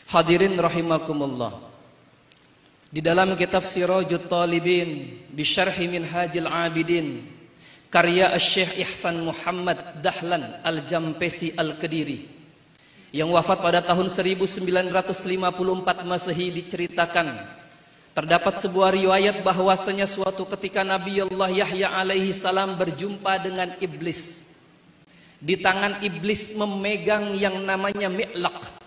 Hadirin rahimakumullah. Di dalam kitab Sirajut Talibin bi Syarhi Minhajil Abidin karya Syekh Ihsan Muhammad Dahlan Al-Jampesi Al-Kediri yang wafat pada tahun 1954 Masehi diceritakan terdapat sebuah riwayat bahwasanya suatu ketika Nabi Allah Yahya alaihi salam berjumpa dengan iblis. Di tangan iblis memegang yang namanya mi'laq.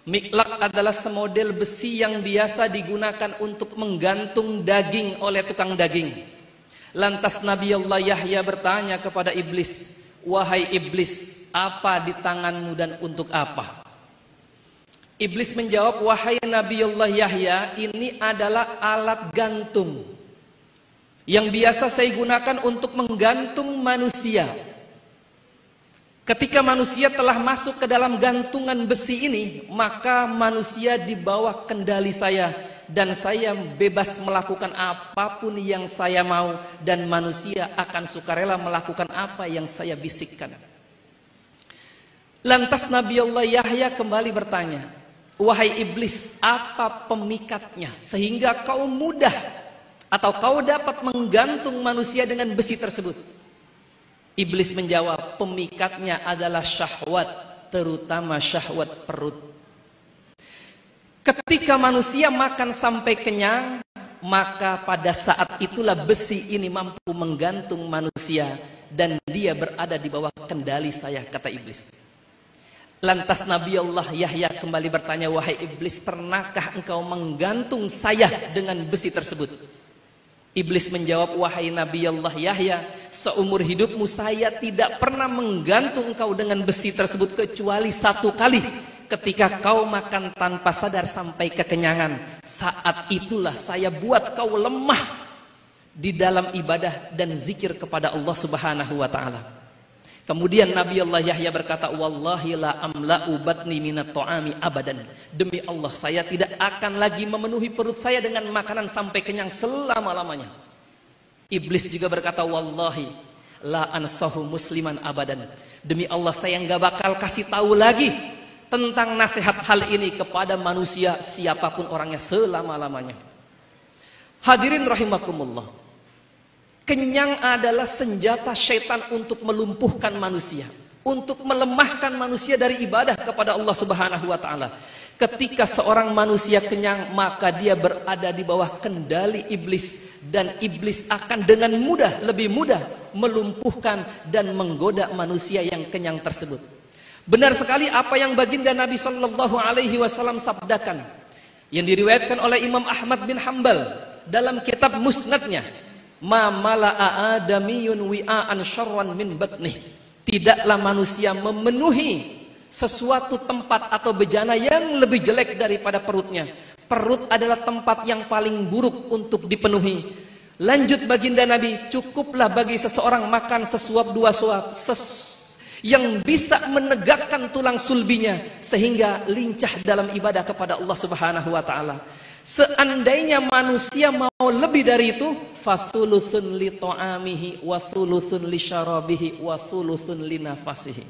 Mi'laq adalah semodel besi yang biasa digunakan untuk menggantung daging oleh tukang daging. Lantas Nabi Allah Yahya bertanya kepada iblis, "Wahai iblis, apa di tanganmu dan untuk apa?" Iblis menjawab, "Wahai Nabi Allah Yahya, ini adalah alat gantung yang biasa saya gunakan untuk menggantung manusia. Ketika manusia telah masuk ke dalam gantungan besi ini, maka manusia di bawah kendali saya dan saya bebas melakukan apapun yang saya mau dan manusia akan sukarela melakukan apa yang saya bisikkan." Lantas Nabi Allah Yahya kembali bertanya, "Wahai iblis, apa pemikatnya sehingga kau mudah atau kau dapat menggantung manusia dengan besi tersebut?" Iblis menjawab, "Pemikatnya adalah syahwat, terutama syahwat perut. Ketika manusia makan sampai kenyang, maka pada saat itulah besi ini mampu menggantung manusia dan dia berada di bawah kendali saya," kata iblis. Lantas Nabi Allah Yahya kembali bertanya, "Wahai iblis, pernahkah engkau menggantung saya dengan besi tersebut?" Iblis menjawab, "Wahai Nabi Allah Yahya, seumur hidupmu saya tidak pernah menggantung engkau dengan besi tersebut kecuali satu kali, ketika kau makan tanpa sadar sampai kekenyangan. Saat itulah saya buat kau lemah di dalam ibadah dan zikir kepada Allah Subhanahu wa taala." Kemudian Nabi Allah Yahya berkata, "Wallahi la amla'u batni minat ta'ami abadan." Demi Allah, saya tidak akan lagi memenuhi perut saya dengan makanan sampai kenyang selama-lamanya. Iblis juga berkata, "Wallahi la ansahu musliman abadan." Demi Allah, saya nggak bakal kasih tahu lagi tentang nasihat hal ini kepada manusia siapapun orangnya selama-lamanya. Hadirin rahimakumullah. Kenyang adalah senjata syaitan untuk melumpuhkan manusia, untuk melemahkan manusia dari ibadah kepada Allah Subhanahu wa taala. Ketika seorang manusia kenyang, maka dia berada di bawah kendali iblis dan iblis akan dengan mudah, lebih mudah melumpuhkan dan menggoda manusia yang kenyang tersebut. Benar sekali apa yang baginda Nabi sallallahu alaihi wasallam sabdakan yang diriwayatkan oleh Imam Ahmad bin Hanbal dalam kitab Musnadnya, "Ma mala'a adamiyun wi'an syarran min batnih." Tidaklah manusia memenuhi sesuatu tempat atau bejana yang lebih jelek daripada perutnya. Perut adalah tempat yang paling buruk untuk dipenuhi. Lanjut baginda Nabi, cukuplah bagi seseorang makan sesuap dua suap yang bisa menegakkan tulang sulbinya sehingga lincah dalam ibadah kepada Allah Subhanahu wa taala. Seandainya manusia mau lebih dari itu, fathuluthun li ta'amihi wa thuluthun li syarabihi wa thuluthun li nafasihi.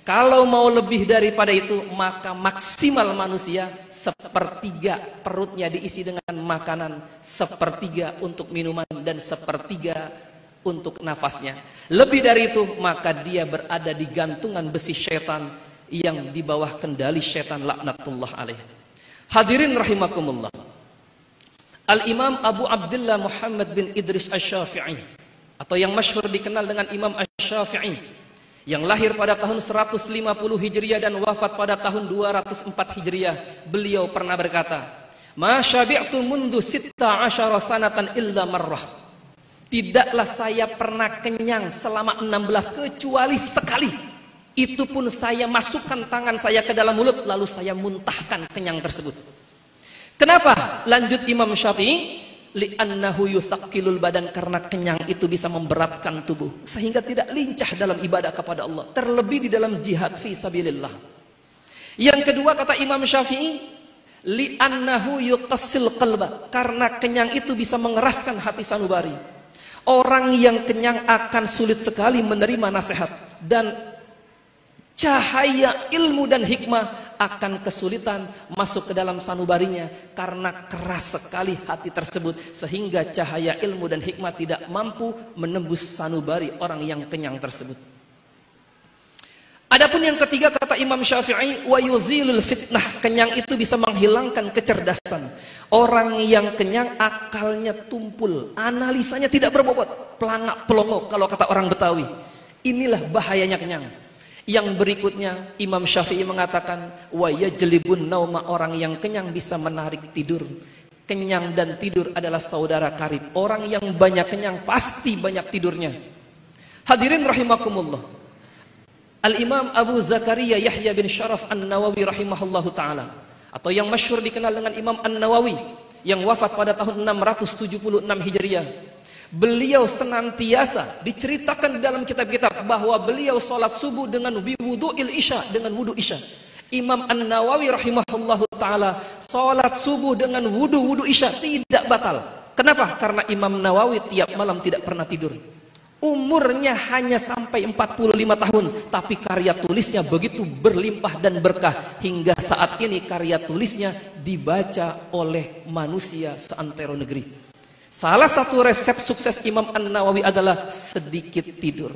Kalau mau lebih daripada itu, maka maksimal manusia sepertiga perutnya diisi dengan makanan, sepertiga untuk minuman dan sepertiga untuk nafasnya. Lebih dari itu, maka dia berada di gantungan besi syaitan yang di bawah kendali syaitan laknatullah alaih. Hadirin rahimakumullah. Al-Imam Abu Abdullah Muhammad bin Idris Asy-Syafi'i, atau yang masyhur dikenal dengan Imam Asy-Syafi'i, yang lahir pada tahun 150 Hijriah dan wafat pada tahun 204 Hijriah, beliau pernah berkata, "Ma syabi'tu mundu 16 sanatan illa marrah." Tidaklah saya pernah kenyang selama 16 kecuali sekali. Itu pun saya masukkan tangan saya ke dalam mulut lalu saya muntahkan kenyang tersebut. Kenapa? Lanjut Imam Syafi'i, "Li'annahu yuthaqqilul badan." Karena kenyang itu bisa memberatkan tubuh sehingga tidak lincah dalam ibadah kepada Allah, terlebih di dalam jihad fi sabilillah. Yang kedua kata Imam Syafi'i, "Li'annahu yuqassil qalba." Karena kenyang itu bisa mengeraskan hati sanubari. Orang yang kenyang akan sulit sekali menerima nasihat dan cahaya ilmu dan hikmah akan kesulitan masuk ke dalam sanubarinya karena keras sekali hati tersebut sehingga cahaya ilmu dan hikmah tidak mampu menembus sanubari orang yang kenyang tersebut. Adapun yang ketiga kata Imam Syafi'i, wa yuzilul fitnah, kenyang itu bisa menghilangkan kecerdasan. Orang yang kenyang akalnya tumpul, analisanya tidak berbobot, pelangak pelongo kalau kata orang Betawi. Inilah bahayanya kenyang. Yang berikutnya Imam Syafi'i mengatakan, wa yajlibun nauma, orang yang kenyang bisa menarik tidur. Kenyang dan tidur adalah saudara karib. Orang yang banyak kenyang pasti banyak tidurnya. Hadirin rahimakumullah. Al-Imam Abu Zakaria Yahya bin Sharaf An-Nawawi rahimahullahu ta'ala, atau yang masyhur dikenal dengan Imam An-Nawawi, yang wafat pada tahun 676 Hijriah. Beliau senantiasa diceritakan di dalam kitab-kitab bahwa beliau sholat subuh dengan wudu'il isya, dengan wudu isya. Imam An-Nawawi rahimahullahu ta'ala sholat subuh dengan wudu isya tidak batal. Kenapa? Karena Imam Nawawi tiap malam tidak pernah tidur. Umurnya hanya sampai 45 tahun, tapi karya tulisnya begitu berlimpah dan berkah hingga saat ini karya tulisnya dibaca oleh manusia seantero negeri. Salah satu resep sukses Imam An-Nawawi adalah sedikit tidur.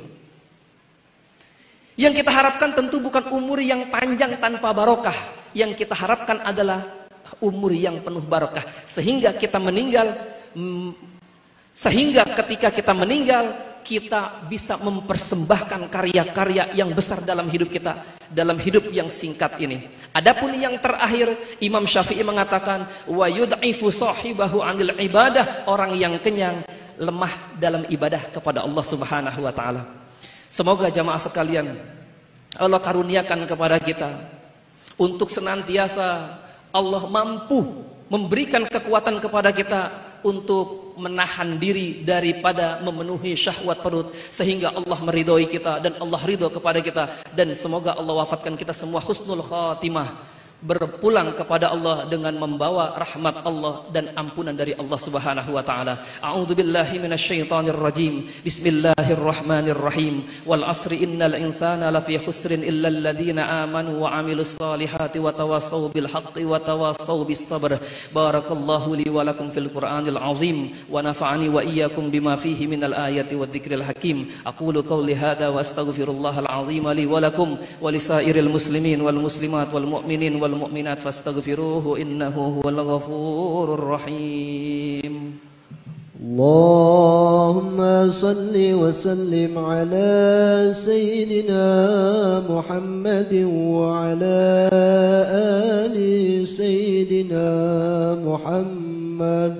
Yang kita harapkan tentu bukan umur yang panjang tanpa barokah. Yang kita harapkan adalah umur yang penuh barokah sehingga kita meninggal, sehingga ketika kita meninggal kita bisa mempersembahkan karya-karya yang besar dalam hidup kita, dalam hidup yang singkat ini. Adapun yang terakhir, Imam Syafi'i mengatakan, wa yud'ifu sahibahu 'anil ibadah, orang yang kenyang lemah dalam ibadah kepada Allah Subhanahu wa taala. Semoga jamaah sekalian Allah karuniakan kepada kita untuk senantiasa Allah mampu memberikan kekuatan kepada kita untuk menahan diri daripada memenuhi syahwat perut sehingga Allah meridhoi kita dan Allah ridho kepada kita, dan semoga Allah wafatkan kita semua husnul khatimah, berpulang kepada Allah dengan membawa rahmat Allah dan ampunan dari Allah Subhanahu wa taala. A'udzubillahi minasyaitonir rajim. Bismillahirrahmanirrahim. Wal 'asri innal insana lafi khusrin illal ladzina amanu wa 'amilus solihati wa tawassaw bil haqqi wa tawassaw bis sabr. Barakallahu li wa lakum fil Qur'anil 'azim wa nafa'ani wa iyyakum bima fihi minal ayati wadh-dhikril hakim. Aqulu qawli hadza wa astaghfirullahal 'azim li wa lakum wa lisairil muslimin wal muslimat wal mu'minin والمؤمنات فاستغفروه إنه هو الغفور الرحيم. اللهم صل وسلم على سيدنا محمد وعلى آل سيدنا محمد.